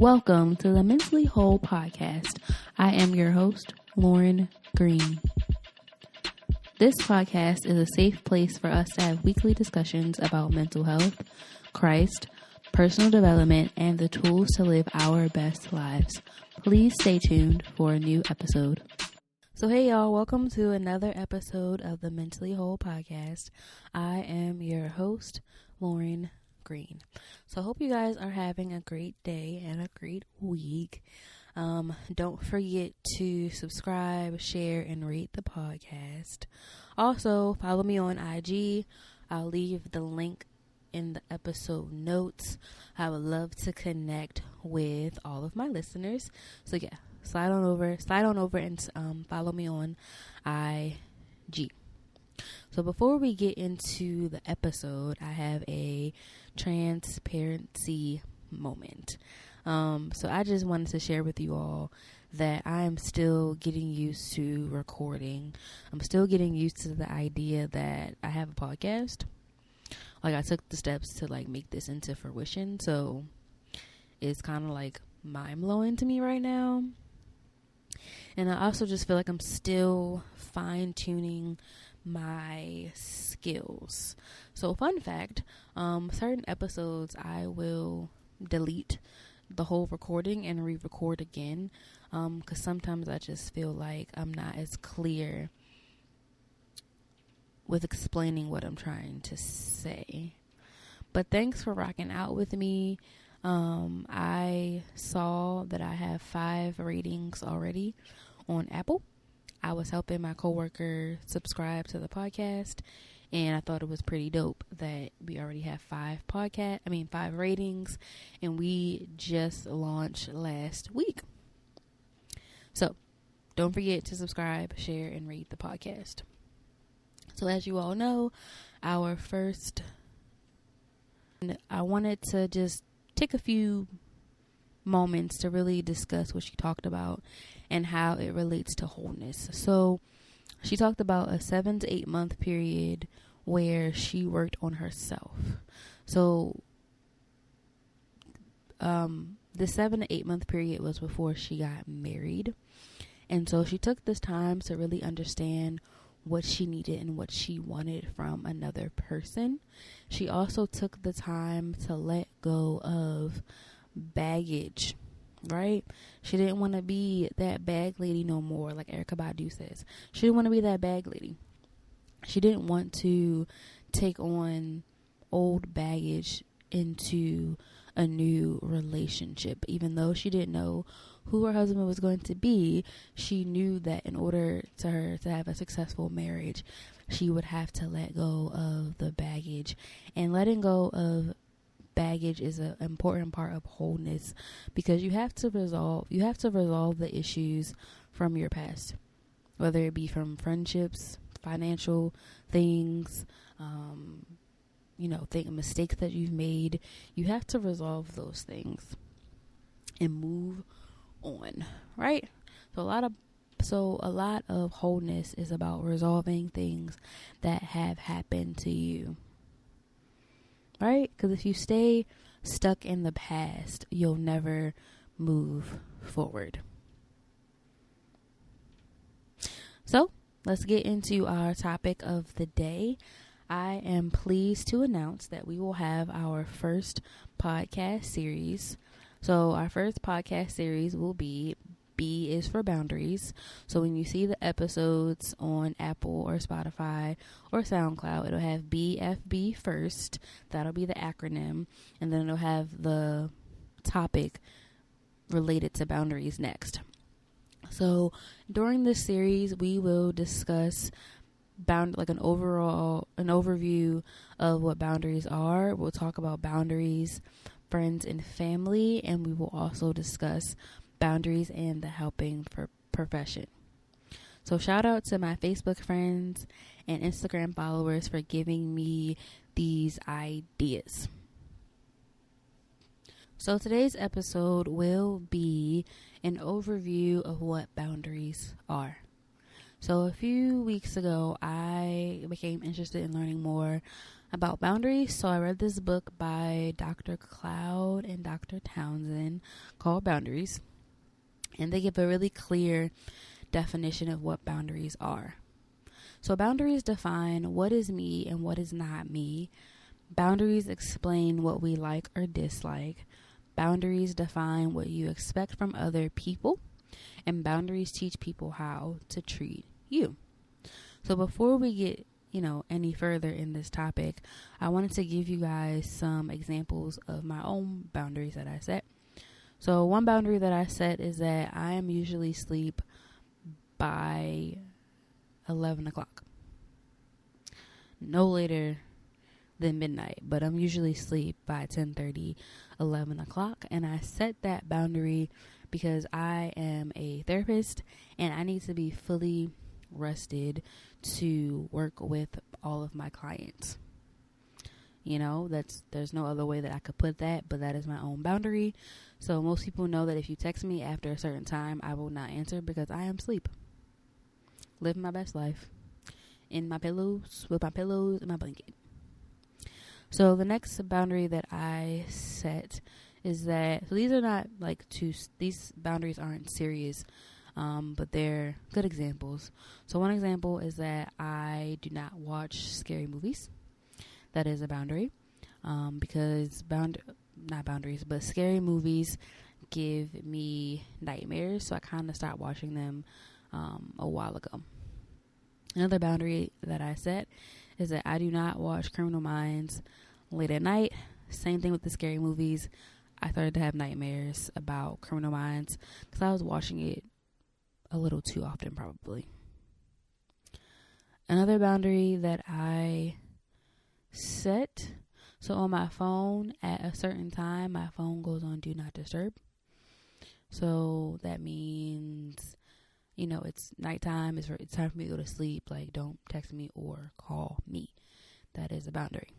Welcome to the Mentally Whole podcast. I am your host, Lauren Green. This podcast is a safe place for us to have weekly discussions about mental health, Christ, personal development, and the tools to live our best lives. Please stay tuned for a new episode. So hey y'all, welcome to another episode of the Mentally Whole podcast. I am your host, Lauren Green. So I hope you guys are having a great day and a great week. Don't forget to subscribe, share, and rate the podcast. Also, follow me on IG. I'll leave the link in the episode notes. I would love to connect with all of my listeners. So yeah, slide on over and follow me on IG. So before we get into the episode, I have a transparency moment. So I just wanted to share with you all that I am still getting used to recording. I'm still getting used to the idea that I have a podcast. Like, I took the steps to make this into fruition. So it's kind of mind blowing to me right now. And I also just feel like I'm still fine tuning my skills. So fun fact, certain episodes I will delete the whole recording and re-record again, because sometimes I just feel like I'm not as clear with explaining what I'm trying to say. But thanks for rocking out with me. I saw that I have 5 ratings already on Apple. I was helping my coworker subscribe to the podcast, and I thought it was pretty dope that we already have 5 ratings, and we just launched last week. So don't forget to subscribe, share, and rate the podcast. So as you all know, I wanted to just take a few moments to really discuss what she talked about and how it relates to wholeness. So she talked about a 7 to 8 month period where she worked on herself. So the 7 to 8 month period was before she got married. And so she took this time to really understand what she needed and what she wanted from another person. She also took the time to let go of baggage, right? She didn't want to be that bag lady no more, like Erykah Badu says. She didn't want to be that bag lady. She didn't want to take on old baggage into a new relationship. Even though she didn't know who her husband was going to be, she knew that in order to her to have a successful marriage, she would have to let go of the baggage. And letting go of baggage is an important part of wholeness, because you have to resolve the issues from your past, whether it be from friendships, financial things, mistakes that you've made. You have to resolve those things and move on, right? So a lot of wholeness is about resolving things that have happened to you, right? Because if you stay stuck in the past, you'll never move forward. So let's get into our topic of the day. I am pleased to announce that we will have our first podcast series. So our first podcast series will be B is for Boundaries. So when you see the episodes on Apple or Spotify or SoundCloud, it'll have BFB first. That'll be the acronym. And then it'll have the topic related to boundaries next. So during this series, we will discuss an overview of what boundaries are. We'll talk about boundaries, friends, and family, and we will also discuss boundaries and the helping profession. So shout out to my Facebook friends and Instagram followers for giving me these ideas. So today's episode will be an overview of what boundaries are. So a few weeks ago, I became interested in learning more about boundaries. So I read this book by Dr. Cloud and Dr. Townsend called Boundaries. And they give a really clear definition of what boundaries are. So boundaries define what is me and what is not me. Boundaries explain what we like or dislike. Boundaries define what you expect from other people. And boundaries teach people how to treat you. So before we get, any further in this topic, I wanted to give you guys some examples of my own boundaries that I set. So one boundary that I set is that I am usually asleep by 11 o'clock. No later than midnight, but I'm usually asleep by 10:30, 11 o'clock. And I set that boundary because I am a therapist and I need to be fully rested to work with all of my clients. There's no other way that I could put that, but that is my own boundary. So most people know that if you text me after a certain time, I will not answer because I am asleep. Living my best life. In my pillows, with my pillows and my blanket. So the next boundary that I set is that, so these are not these boundaries aren't serious, but they're good examples. So one example is that I do not watch scary movies. That is a boundary, because scary movies give me nightmares. So I kind of stopped watching them a while ago. Another boundary that I set is that I do not watch Criminal Minds late at night. Same thing with the scary movies. I started to have nightmares about Criminal Minds because I was watching it a little too often, probably. Another boundary that I set, so on my phone at a certain time, my phone goes on Do Not Disturb. So that means, it's nighttime, it's time for me to go to sleep. Like, don't text me or call me. That is a boundary.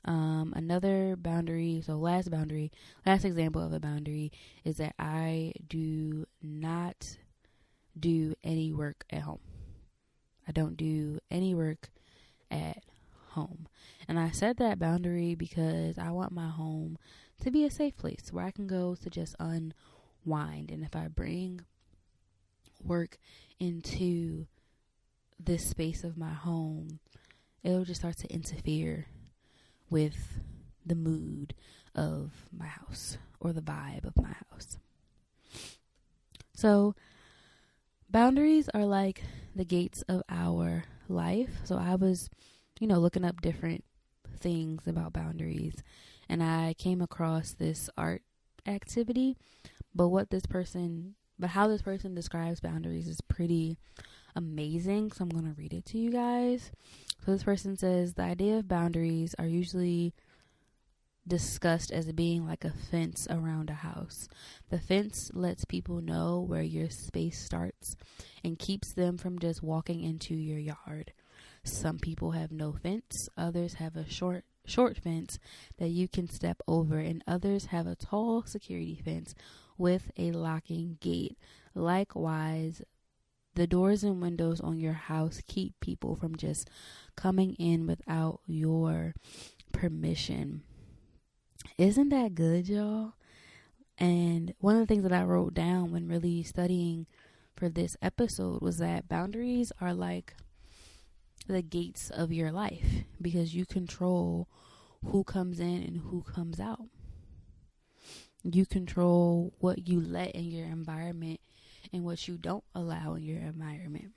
Another boundary, last example of a boundary is that I do not do any work at home. I don't do any work at home. And I set that boundary because I want my home to be a safe place where I can go to just unwind. And if I bring work into this space of my home, it'll just start to interfere with the mood of my house or the vibe of my house. So boundaries are like the gates of our life. So I was, looking up different things about boundaries, and I came across this art activity, but how this person describes boundaries is pretty amazing. So I'm going to read it to you guys. So this person says, the idea of boundaries are usually discussed as being like a fence around a house. The fence lets people know where your space starts and keeps them from just walking into your yard. Some people have no fence, others have a short fence that you can step over, and others have a tall security fence with a locking gate. Likewise, the doors and windows on your house keep people from just coming in without your permission. Isn't that good, y'all? And one of the things that I wrote down when really studying for this episode was that boundaries are like the gates of your life, because you control who comes in and who comes out. You control what you let in your environment and what you don't allow in your environment.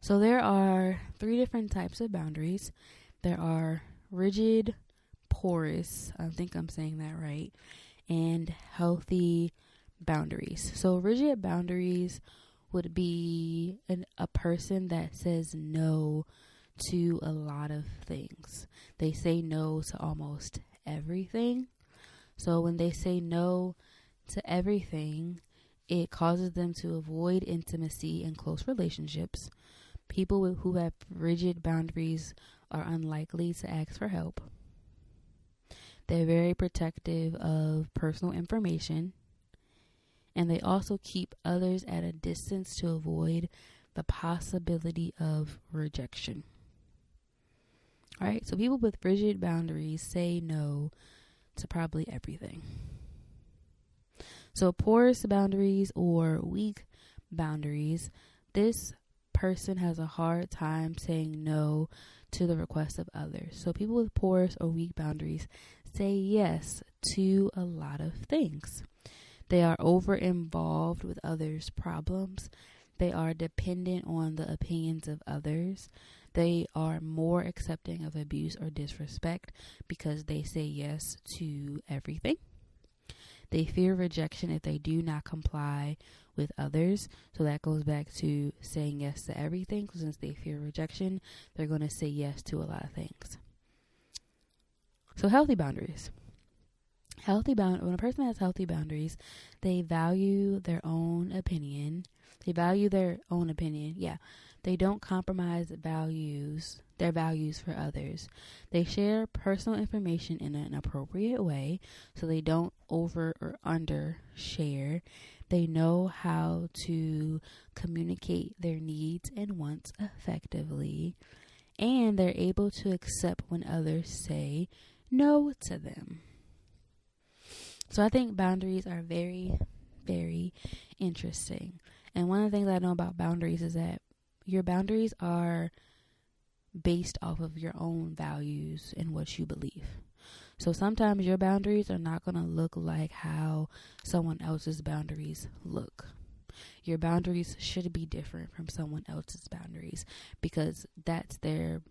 So there are 3 different types of boundaries. There are rigid, porous, I think I'm saying that right, and healthy boundaries. So rigid boundaries would be a person that says no to a lot of things. They say no to almost everything. So when they say no to everything, it causes them to avoid intimacy and close relationships. People who have rigid boundaries are unlikely to ask for help. They're very protective of personal information, and they also keep others at a distance to avoid the possibility of rejection. All right, so people with rigid boundaries say no to probably everything. So porous boundaries or weak boundaries, this person has a hard time saying no to the requests of others. So people with porous or weak boundaries say yes to a lot of things. They are over involved with others' problems. They are dependent on the opinions of others. They are more accepting of abuse or disrespect because they say yes to everything. They fear rejection if they do not comply with others. So that goes back to saying yes to everything. Since they fear rejection, they're going to say yes to a lot of things. So healthy boundaries. When a person has healthy boundaries, they value their own opinion. They don't compromise their values for others. They share personal information in an appropriate way, so they don't over or under share. They know how to communicate their needs and wants effectively, and they're able to accept when others say no to them. So I think boundaries are very, very interesting. And one of the things I know about boundaries is that your boundaries are based off of your own values and what you believe. So sometimes your boundaries are not going to look like how someone else's boundaries look. Your boundaries should be different from someone else's boundaries because that's their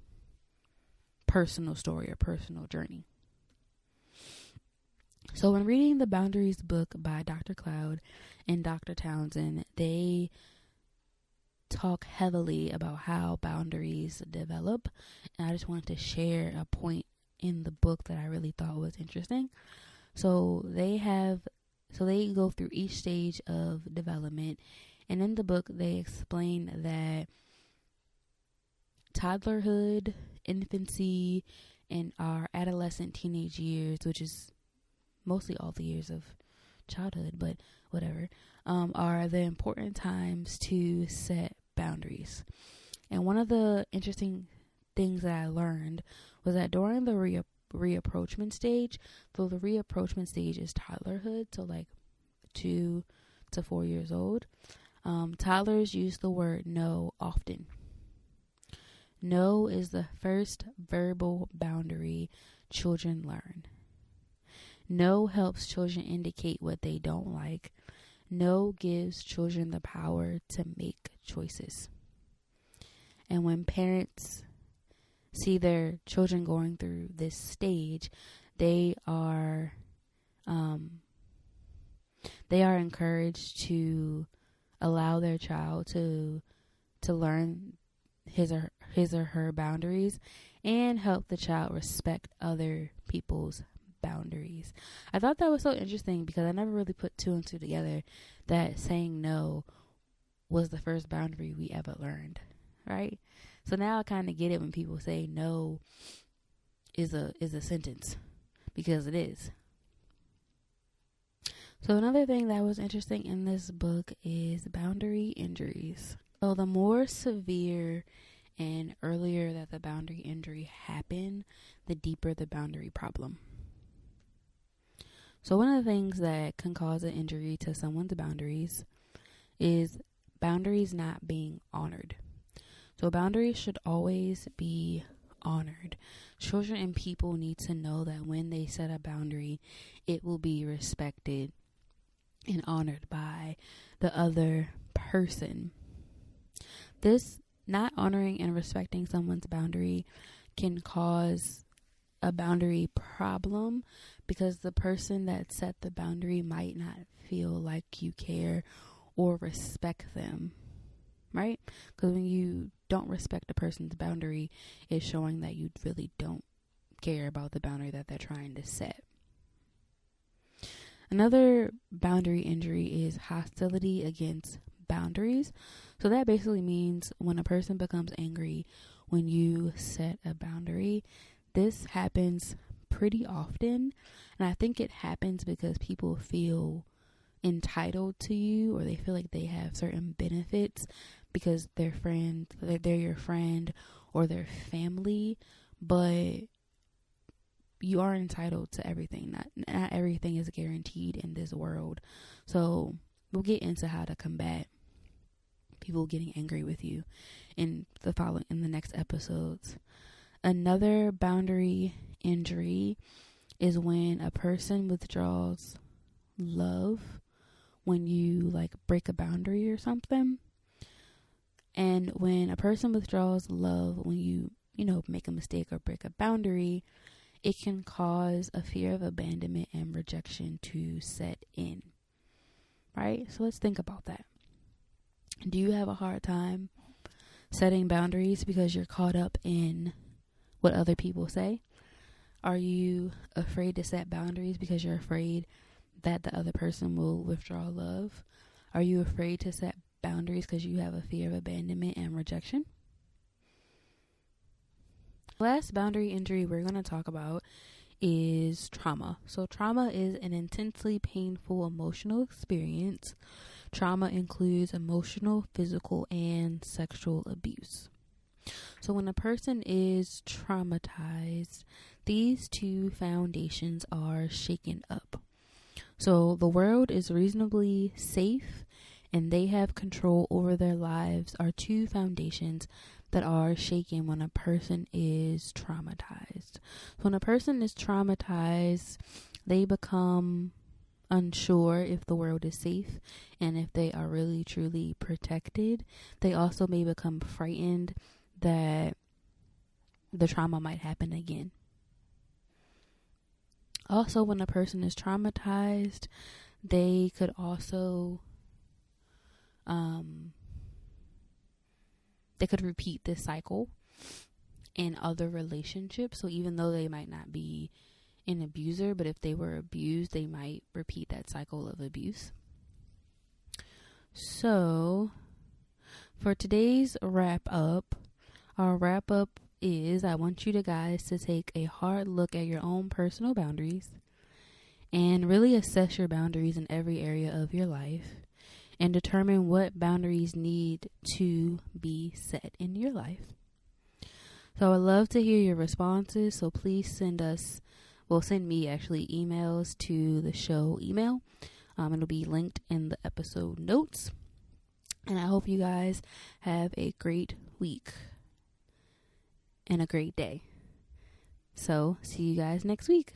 personal story or personal journey. So when reading the Boundaries book by Dr. Cloud and Dr. Townsend, they talk heavily about how boundaries develop. And I just wanted to share a point in the book that I really thought was interesting. So they go through each stage of development. And in the book, they explain that toddlerhood, infancy, and our adolescent teenage years, which is mostly all the years of childhood, but whatever, are the important times to set boundaries. And one of the interesting things that I learned was that during the reapproachment stage, so the reapproachment stage is toddlerhood, so like 2 to 4 years old, toddlers use the word no often. No is the first verbal boundary children learn. No helps children indicate what they don't like. No gives children the power to make choices. And when parents see their children going through this stage, they are encouraged to allow their child to learn his or her boundaries and help the child respect other people's boundaries. I thought that was so interesting because I never really put 2 and 2 together that saying no was the first boundary we ever learned, right? So now I kind of get it when people say no is a sentence, because it is. So another thing that was interesting in this book is boundary injuries. So the more severe and earlier that the boundary injury happened, the deeper the boundary problem. So one of the things that can cause an injury to someone's boundaries is boundaries not being honored. So boundaries should always be honored. Children and people need to know that when they set a boundary, it will be respected and honored by the other person. This not honoring and respecting someone's boundary can cause a boundary problem because the person that set the boundary might not feel like you care or respect them, right? Because when you don't respect a person's boundary, it's showing that you really don't care about the boundary that they're trying to set. Another boundary injury is hostility against boundaries. So that basically means when a person becomes angry when you set a boundary. This happens pretty often, and I think it happens because people feel entitled to you, or they feel like they have certain benefits because they're your friend or their family, but you are entitled to everything. Not everything is guaranteed in this world. So we'll get into how to combat people getting angry with you in the next episodes. Another boundary injury is when a person withdraws love when you like break a boundary or something. And when a person withdraws love when you make a mistake or break a boundary, it can cause a fear of abandonment and rejection to set in. Right? So let's think about that. Do you have a hard time setting boundaries because you're caught up in what other people say? Are you afraid to set boundaries because you're afraid that the other person will withdraw love? Are you afraid to set boundaries because you have a fear of abandonment and rejection? The last boundary injury we're going to talk about is trauma. So trauma is an intensely painful emotional experience. Trauma includes emotional, physical, and sexual abuse. So when a person is traumatized, these two foundations are shaken up. So the world is reasonably safe and they have control over their lives are two foundations that are shaken when a person is traumatized. So when a person is traumatized, they become unsure if the world is safe and if they are really truly protected. They also may become frightened that the trauma might happen again. Also, when a person is traumatized, they could also they could repeat this cycle in other relationships. So even though they might not be an abuser, but if they were abused, they might repeat that cycle of abuse. So for today's wrap up, our wrap up is I want you guys to take a hard look at your own personal boundaries and really assess your boundaries in every area of your life and determine what boundaries need to be set in your life. So I would love to hear your responses. So please send me actually emails to the show email. It'll be linked in the episode notes. And I hope you guys have a great week and a great day. So see you guys next week.